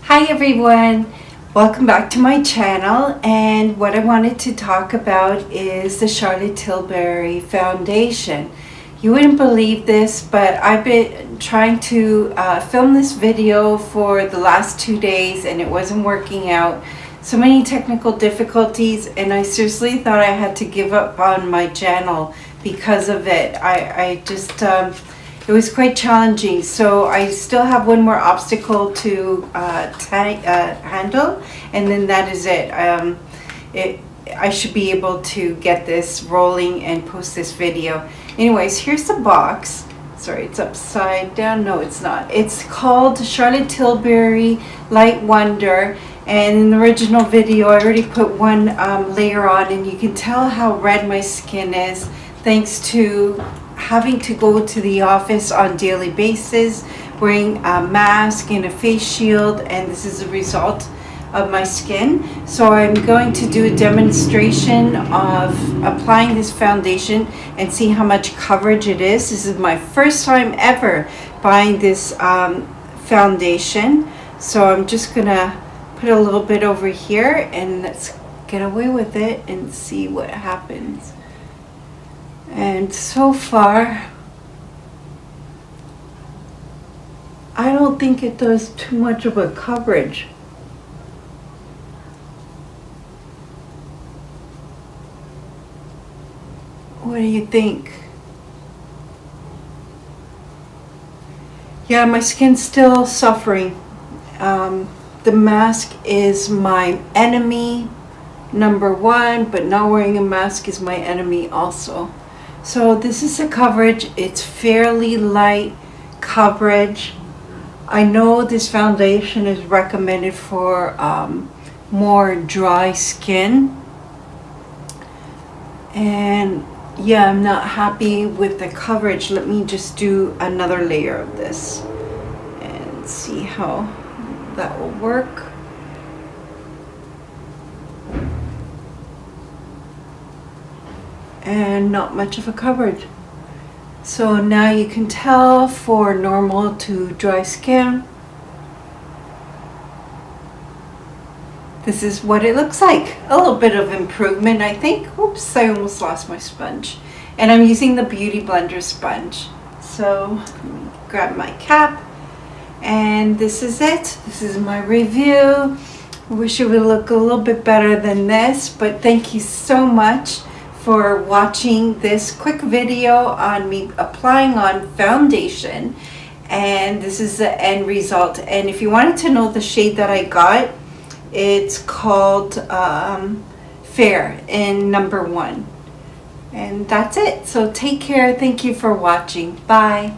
Hi everyone, welcome back to my channel, and what I wanted to talk about is the Charlotte Tilbury Foundation. You wouldn't believe this, but I've been trying to film this video for the last 2 days and it wasn't working out. So many technical difficulties, and I seriously thought I had to give up on my channel because of it. It was quite challenging, so I still have one more obstacle to handle, and then that is it. I should be able to get this rolling and post this video. Anyways, here's the box. Sorry, it's upside down. No, it's not. It's called Charlotte Tilbury Light Wonder, and in the original video I already put one layer on, and you can tell how red my skin is thanks to having to go to the office on daily basis, wearing a mask and a face shield, and this is a result of my skin. So I'm going to do a demonstration of applying this foundation and see how much coverage it is. This is my first time ever buying this foundation, so I'm just gonna put a little bit over here and let's get away with it and see what happens. And so far, I don't think it does too much of a coverage. What do you think? Yeah, my skin's still suffering. The mask is my enemy number one, but not wearing a mask is my enemy also. So this is the coverage. It's fairly light coverage. I know this foundation is recommended for more dry skin. And yeah, I'm not happy with the coverage. Let me just do another layer of this and see how that will work. And not much of a coverage. So now you can tell for normal to dry skin, this is what it looks like. A little bit of improvement, I think. Oops, I almost lost my sponge. And I'm using the Beauty Blender sponge. So let me grab my cap, and this is it. This is my review. I wish it would look a little bit better than this, but thank you so much for watching this quick video on me applying on foundation, and this is the end result. And if you wanted to know the shade that I got, it's called Fair in number 1. And that's it. So take care. Thank you for watching. Bye.